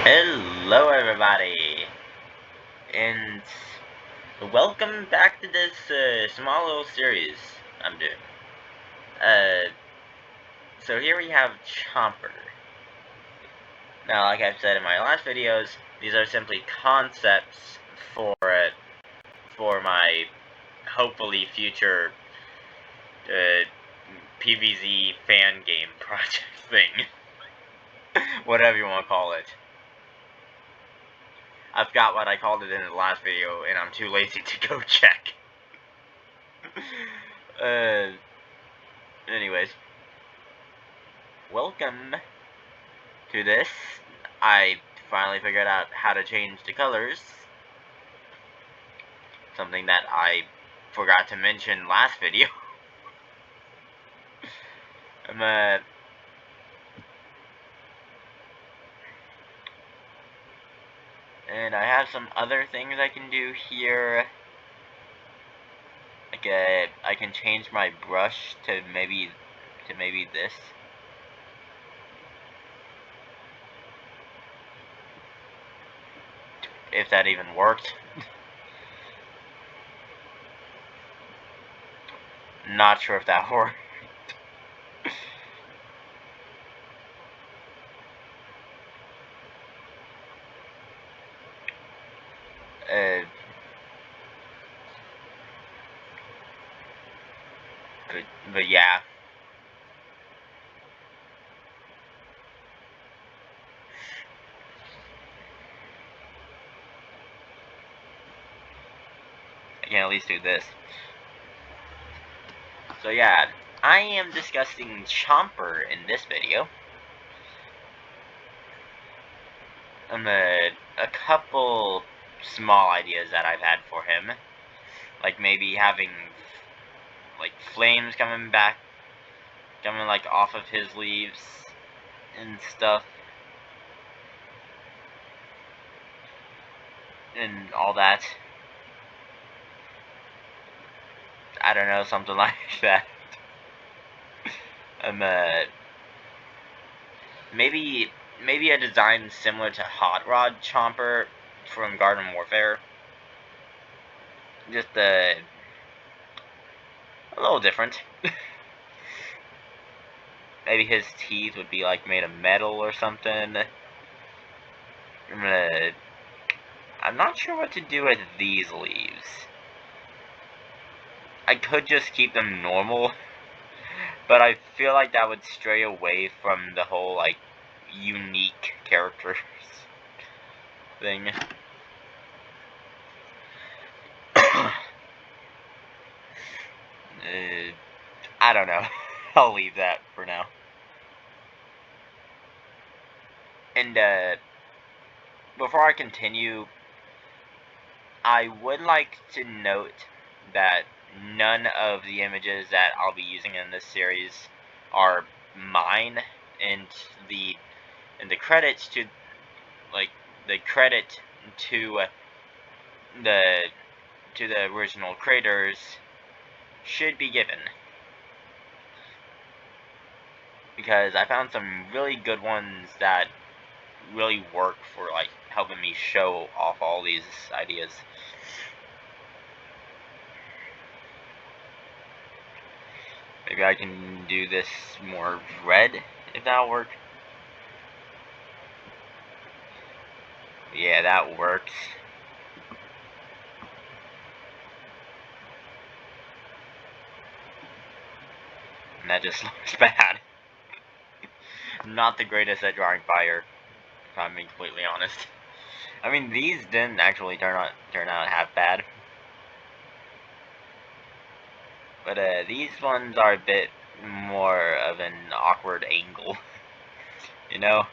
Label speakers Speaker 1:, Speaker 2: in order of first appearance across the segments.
Speaker 1: Hello, everybody, and welcome back to this small little series I'm doing. Uh, so here we have Chomper. Now, like I've said in my last videos, these are simply concepts for my hopefully future PVZ fan game project thing, whatever you want to call it. I forgot what I called it in the last video, and I'm too lazy to go check. Anyways, welcome to this. I finally figured out how to change the colors. Something that I forgot to mention last video. And I have some other things I can do here. Like I can change my brush to maybe this. If that even worked. Not sure if that worked. But yeah. I can at least do this. So yeah, I am discussing Chomper in this video. A couple small ideas that I've had for him, like maybe having like flames coming like off of his leaves and stuff, and all that. I don't know, something like that. Maybe a design similar to Hot Rod Chomper from Garden Warfare. Just a little different. Maybe his teeth would be like made of metal or something. I'm not sure what to do with these leaves. I could just keep them normal, but I feel like that would stray away from the whole, like, unique characters thing. I don't know. I'll leave that for now. And, before I continue, I would like to note that none of the images that I'll be using in this series are mine, and the credits to, like, the credit to the original creators should be given, because I found some really good ones that really work for, like, helping me show off all these ideas. Maybe I can do this more red, if that'll work. Yeah, that works. And that just looks bad. Not the greatest at drawing fire, if I'm being completely honest. I mean, these didn't actually turn out half bad. But these ones are a bit more of an awkward angle, you know?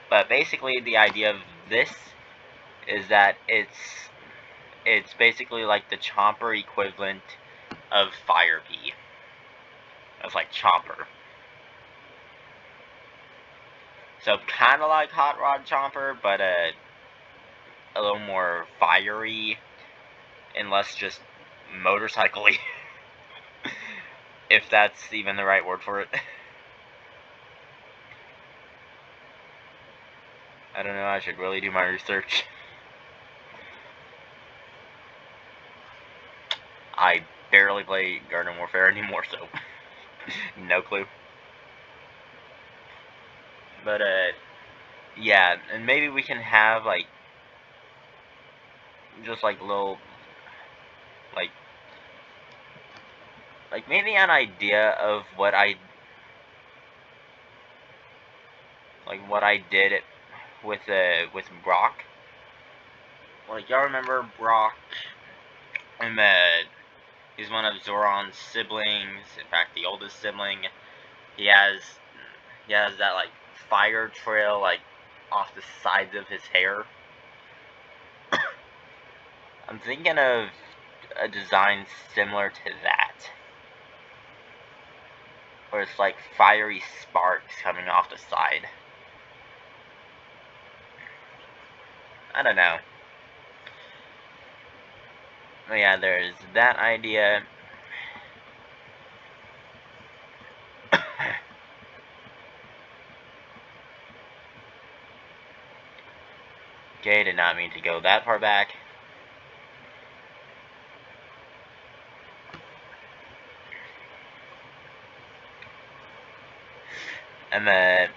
Speaker 1: But basically the idea of this is that it's basically like the Chomper equivalent of Fire Bee. It's like Chomper. So kind of like Hot Rod Chomper, but a little more fiery and less just motorcycle-y. If that's even the right word for it. I don't know, I should really do my research. I barely play Garden Warfare anymore, so no clue. But, yeah, and maybe we can have, like, just, like, little, like maybe an idea of what I did with Brock. Like, y'all remember Brock? And he's one of Zoran's siblings. In fact, the oldest sibling. He has that like fire trail like off the sides of his hair. I'm thinking of a design similar to that, where it's like fiery sparks coming off the side. I don't know. But yeah, there's that idea. Okay, did not mean to go that far back. And then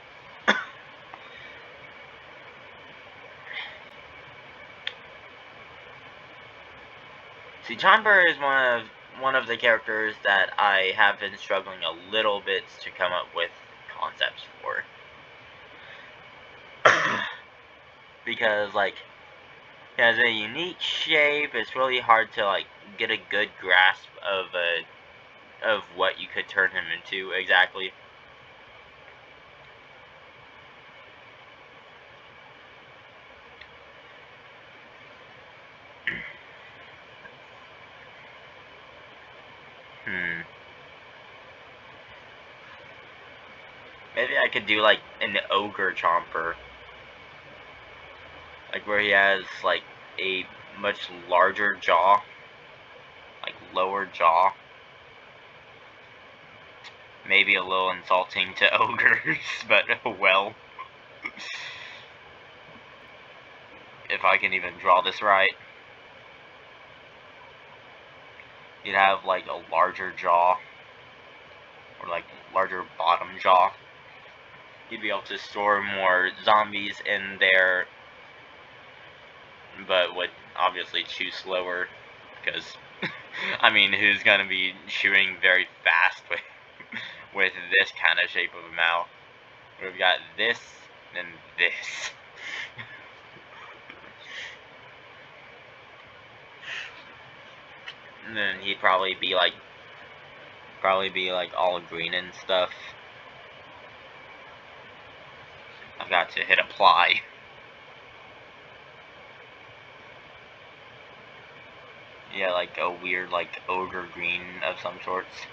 Speaker 1: see, Chomper is one of the characters that I have been struggling a little bit to come up with concepts for. Because, like, he has a unique shape. It's really hard to, like, get a good grasp of what you could turn him into exactly. Maybe I could do, like, an ogre Chomper. Like, where he has, like, a much larger jaw. Like, lower jaw. Maybe a little insulting to ogres, but well. If I can even draw this right. You'd have, like, a larger jaw. Or, like, larger bottom jaw. You'd be able to store more zombies in there, but would obviously chew slower, because, I mean, who's gonna be chewing very fast with this kind of shape of a mouth? We've got this and this. And then he'd probably be like all green and stuff. I've got to hit apply. Yeah, like a weird, like, ogre green of some sorts.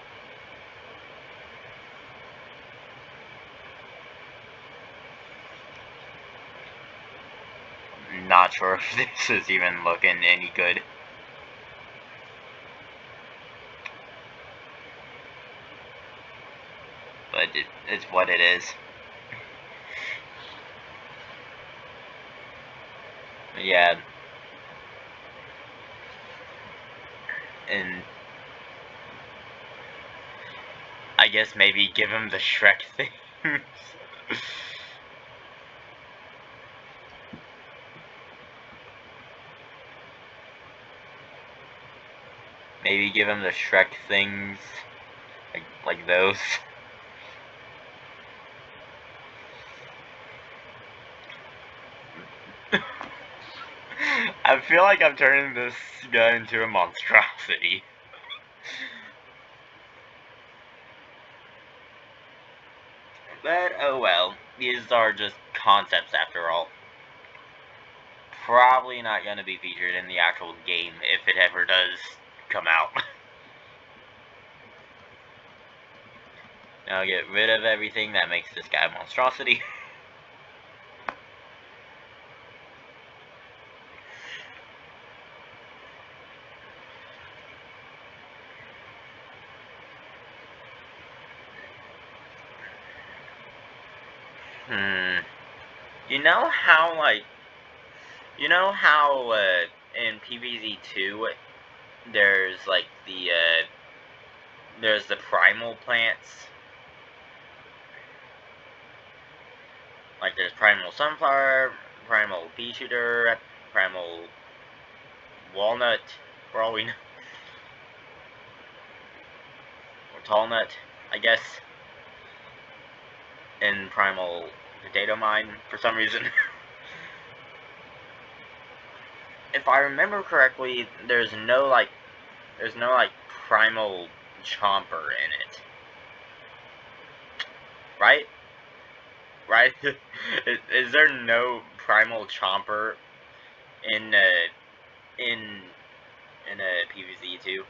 Speaker 1: Not sure if this is even looking any good. But it's what it is. Yeah. And I guess maybe give him the Shrek thing. Maybe give him the Shrek things, like those. I feel like I'm turning this guy into a monstrosity. But oh well, these are just concepts after all. Probably not going to be featured in the actual game if it ever does come out. Now get rid of everything that makes this guy a monstrosity. You know how, like, in PVZ 2, there's, like, there's the primal plants? Like, there's primal sunflower, primal pea shooter, primal walnut, for all we know. Or tall nut, I guess. And primal potato mine, for some reason. If I remember correctly, there's no primal chomper in it. Right? Right? is there no primal chomper in PVZ 2?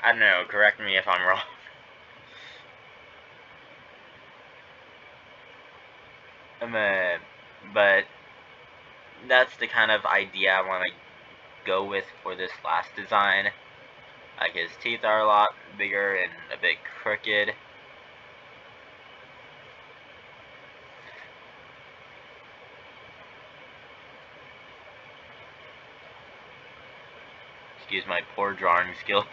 Speaker 1: I don't know, correct me if I'm wrong. But that's the kind of idea I want to go with for this last design. Like, his teeth are a lot bigger and a bit crooked. Excuse my poor drawing skill.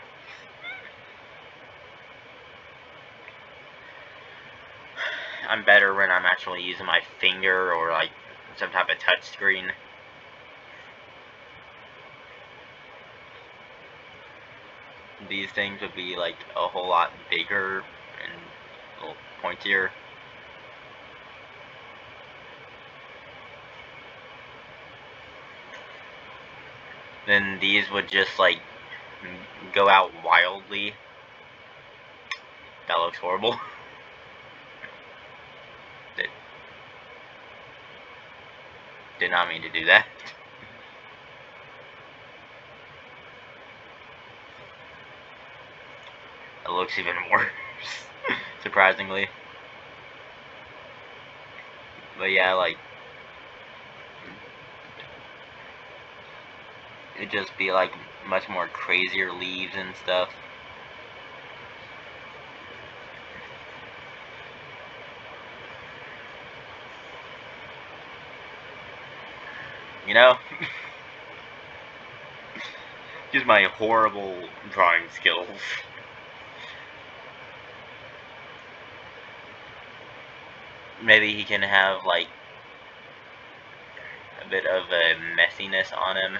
Speaker 1: I'm better when I'm actually using my finger or like some type of touch screen. These things would be like a whole lot bigger and a little pointier. Then these would just like go out wildly. That looks horrible. Did not mean to do that. It looks even worse, surprisingly. But yeah, like, it'd just be like much more crazier leaves and stuff. You know? Just my horrible drawing skills. Maybe he can have, like, a bit of a messiness on him.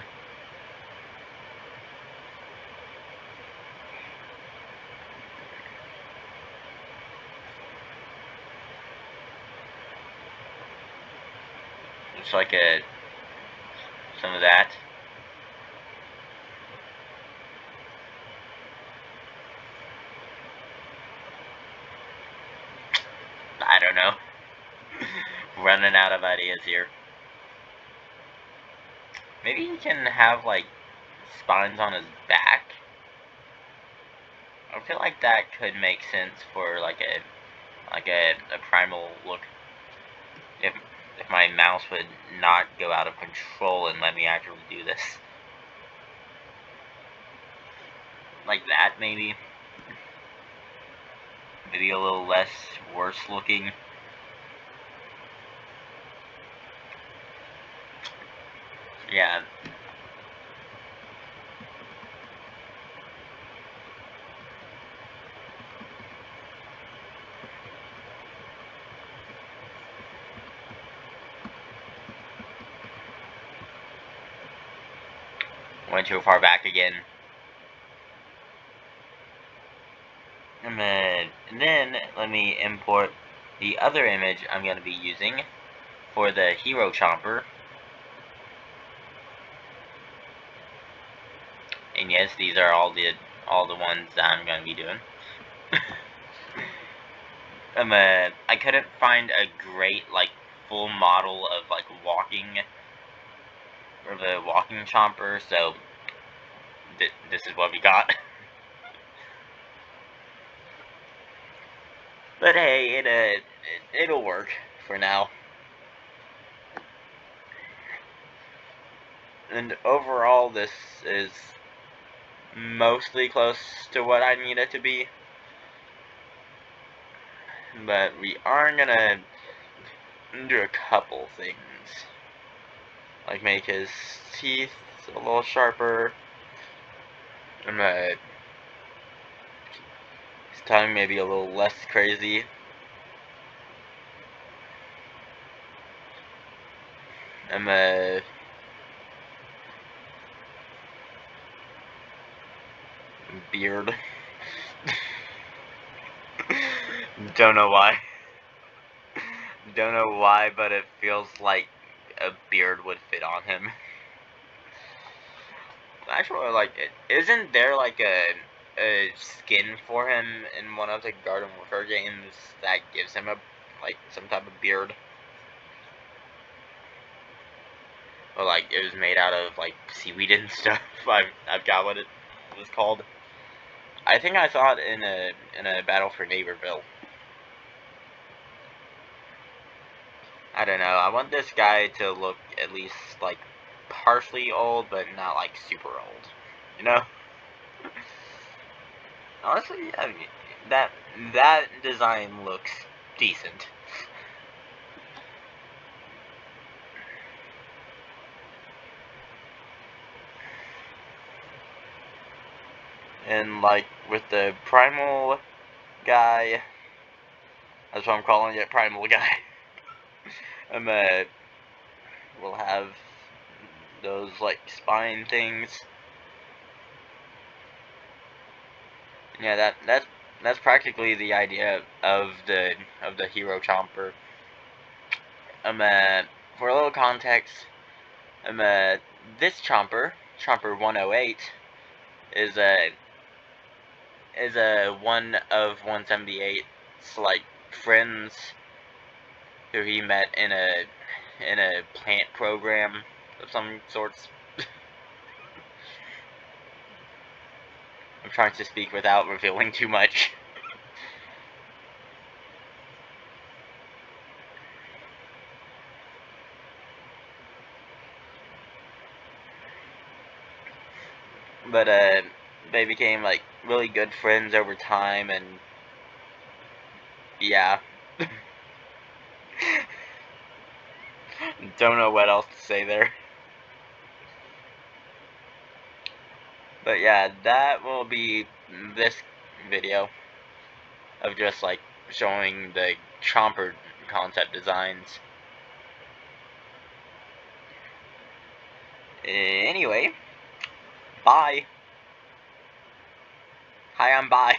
Speaker 1: Just like some of that. I don't know. Running out of ideas here. Maybe he can have, like, spines on his back. I feel like that could make sense for, like, a primal look. If my mouse would not go out of control and let me actually do this. Like that, maybe. Maybe a little less worse looking. Yeah. Went too far back again. And then let me import the other image I'm going to be using for the hero chomper. And yes, these are all the ones that I'm going to be doing. I couldn't find a great, like, full model of, like, the walking chomper, so this is what we got. But hey, it'll work for now. And overall, this is mostly close to what I need it to be. But we are gonna do a couple things. Like make his teeth a little sharper. His tongue maybe a little less crazy. Beard. Don't know why. Don't know why, but it feels like a beard would fit on him. Actually, like, isn't there like a skin for him in one of the Garden Warfare games that gives him a like some type of beard? Or like it was made out of like seaweed and stuff. I've got what it was called. I think I saw it in a Battle for Neighborville. I don't know. I want this guy to look at least like partially old, but not like super old. You know? Honestly, I mean, that design looks decent. And like with the primal guy, that's what I'm calling it, primal guy. We'll have those like spine things. Yeah, that's practically the idea of the hero Chomper. For a little context, this Chomper 108, is a one of 178's like friends who he met in a plant program of some sorts. I'm trying to speak without revealing too much. But they became like really good friends over time, and yeah. Don't know what else to say there. But yeah, that will be this video of just like showing the Chomper concept designs. Anyway, bye. Hi, I'm bye.